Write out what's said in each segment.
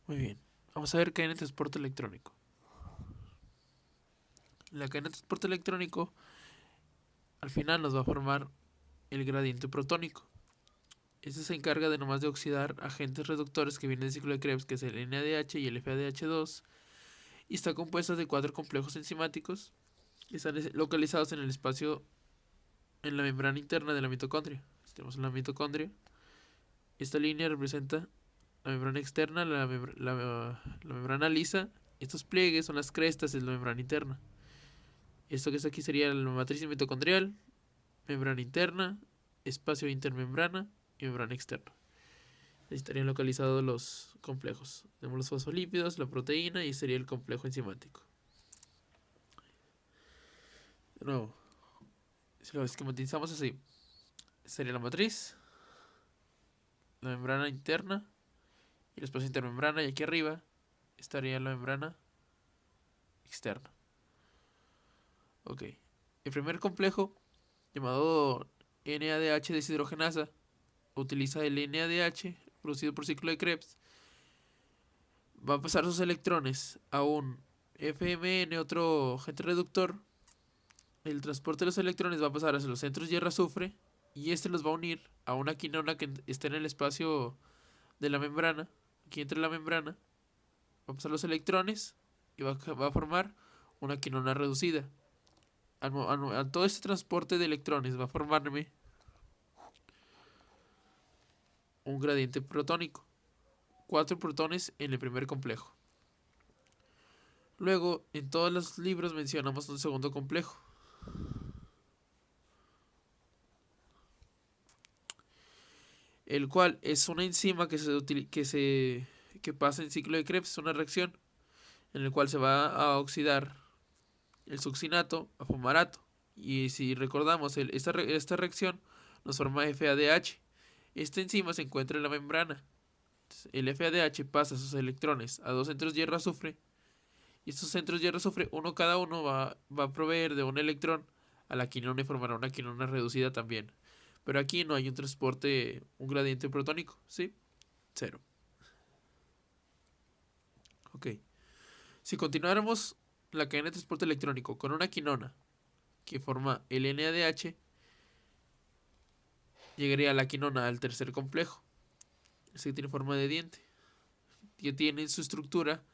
Muy bien. Vamos a ver cadena de transporte electrónico. La cadena de transporte electrónico al final nos va a formar el gradiente protónico. Este se encarga de nomás de oxidar agentes reductores que vienen del ciclo de Krebs, que es el NADH y el FADH2, y está compuesta de 4 complejos enzimáticos que están localizados en el espacio en la membrana interna de la mitocondria. Tenemos la mitocondria. Esta línea representa la membrana externa, la membrana lisa. Estos pliegues son las crestas de la membrana interna. Esto que está aquí sería la matriz mitocondrial, membrana interna, espacio intermembrana y membrana externa. Ahí estarían localizados los complejos. Tenemos los fosfolípidos, la proteína y sería el complejo enzimático. De nuevo, si lo esquematizamos así, sería la matriz, la membrana interna y el espacio intermembrana, y aquí arriba estaría la membrana externa. Ok. El primer complejo, llamado NADH deshidrogenasa, utiliza el NADH producido por ciclo de Krebs. Va a pasar sus electrones a un FMN, otro agente reductor. El transporte de los electrones va a pasar hacia los centros hierro-azufre y este los va a unir a una quinona que está en el espacio de la membrana. Aquí entre la membrana va a pasar los electrones y va a formar una quinona reducida. A todo este transporte de electrones va a formarme un gradiente protónico. 4 protones en el primer complejo. Luego, en todos los libros mencionamos un segundo complejo. El cual es una enzima que pasa en ciclo de Krebs, es una reacción en la cual se va a oxidar el succinato a fumarato. Y si recordamos, esta reacción nos forma FADH. Esta enzima se encuentra en la membrana. El FADH pasa sus electrones a 2 centros hierro-azufre. Y estos centros hierro-azufre, uno cada uno, va a proveer de un electrón a la quinona y formará una quinona reducida también. Pero aquí no hay un transporte, un gradiente protónico, ¿sí? 0. Ok. Si continuáramos la cadena de transporte electrónico con una quinona que forma el NADH, llegaría la quinona al tercer complejo. Este tiene forma de diente. Que tiene en su estructura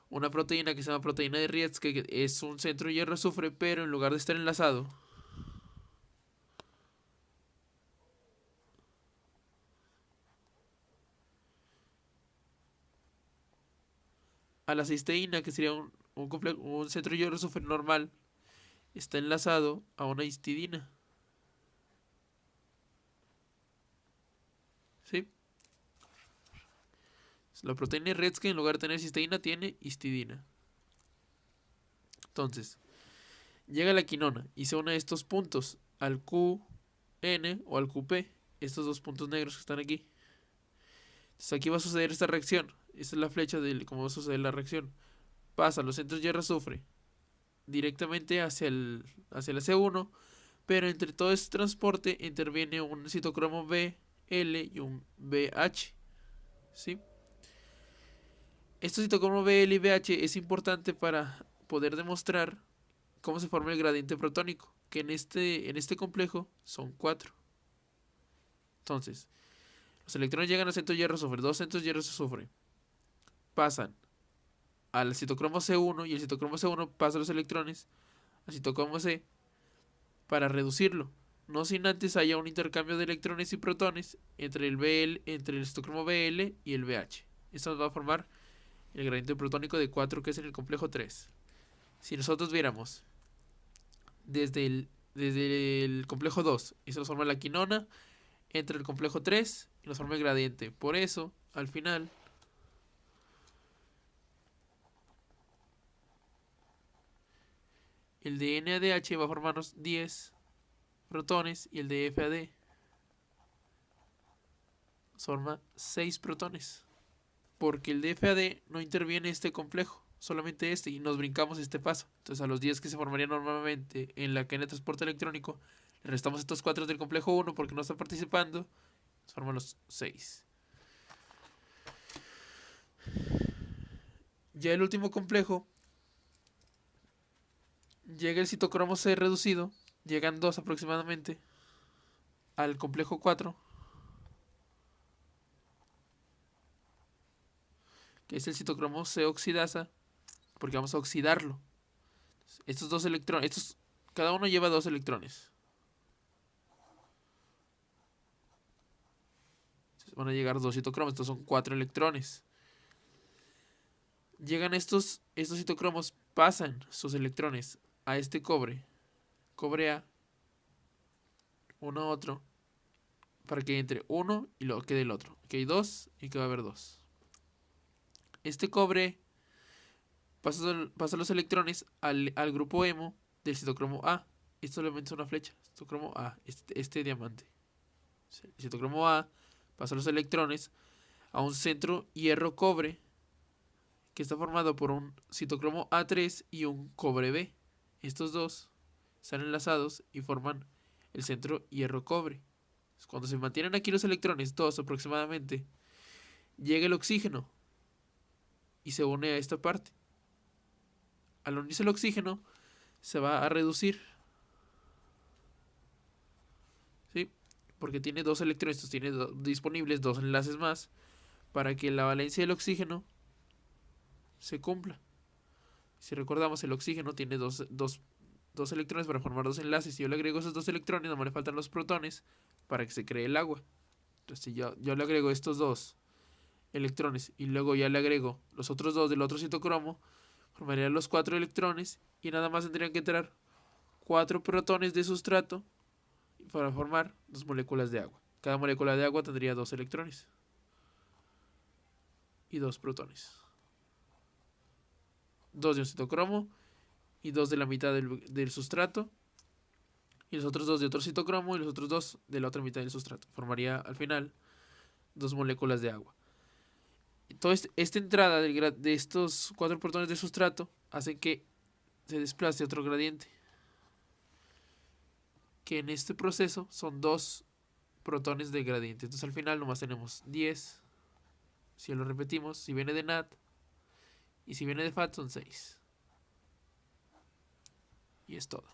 una proteína que se llama proteína de Rietzke, que es un centro hierro-azufre, pero en lugar de estar enlazado a la cisteína, que sería un centro hierro-azufre normal, está enlazado a una histidina. ¿Sí? La proteína de Rietzke, en lugar de tener cisteína, tiene histidina. Entonces, llega la quinona y se une a estos puntos, al QN o al QP, estos dos puntos negros que están aquí. Entonces aquí va a suceder esta reacción. Esta es la flecha de cómo va a suceder la reacción. Pasa los centros hierro-azufre directamente hacia la C1, pero entre todo este transporte interviene un citocromo B, L y un BH. ¿Sí? Este citocromo B, L y BH es importante para poder demostrar cómo se forma el gradiente protónico, que en este complejo son 4. Entonces, los electrones llegan al centro hierro-azufre, 2 centros hierro-azufre, pasan al citocromo C1 y el citocromo C1 pasa los electrones al citocromo C para reducirlo, no sin antes haya un intercambio de electrones y protones entre el citocromo BL y el BH. Esto nos va a formar el gradiente protónico de 4, que es en el complejo 3. Si nosotros viéramos desde el complejo 2 y se nos forma la quinona, entre el complejo 3 y nos forma el gradiente. Por eso, al final, el de NADH va a formarnos 10 protones y el de FAD forma 6 protones. Porque el de FAD no interviene este complejo, solamente este, y nos brincamos este paso. Entonces a los 10 que se formarían normalmente en la cadena de transporte electrónico, le restamos estos 4 del complejo 1 porque no están participando, nos forman los 6. Ya el último complejo, llega el citocromo C reducido, llegan 2 aproximadamente, al complejo 4, que es el citocromo C oxidasa, porque vamos a oxidarlo. Estos dos electrones, cada uno lleva 2 electrones. Entonces van a llegar 2 citocromos, estos son 4 electrones. Llegan estos citocromos, pasan sus electrones a este cobre A, uno a otro, para que entre uno y luego quede el otro. Que hay 2 y que va a haber 2. Este cobre pasa los electrones al grupo hemo del citocromo A. Esto solamente es una flecha. Citocromo A, este diamante. El citocromo A pasa los electrones a un centro hierro-cobre que está formado por un citocromo A3 y un cobre B. Estos dos están enlazados y forman el centro hierro-cobre. Cuando se mantienen aquí los electrones, 2 aproximadamente, llega el oxígeno y se une a esta parte. Al unirse el oxígeno, se va a reducir, ¿sí? Porque tiene 2 electrones, tiene disponibles 2 enlaces más para que la valencia del oxígeno se cumpla. Si recordamos, el oxígeno tiene dos electrones para formar 2 enlaces. Si yo le agrego esos 2 electrones, no me le faltan los protones para que se cree el agua. Entonces, si yo le agrego estos 2 electrones y luego ya le agrego los otros 2 del otro citocromo, formaría los 4 electrones y nada más tendrían que entrar 4 protones de sustrato para formar 2 moléculas de agua. Cada molécula de agua tendría 2 electrones y 2 protones. 2 de un citocromo y 2 de la mitad del sustrato, y los otros 2 de otro citocromo y los otros 2 de la otra mitad del sustrato. Formaría al final 2 moléculas de agua. Entonces, esta entrada de estos 4 protones de sustrato hace que se desplace otro gradiente, que en este proceso son 2 protones de gradiente. Entonces al final nomás tenemos 10. Si lo repetimos, si viene de NAT y si viene de FAT son 6. Y es todo.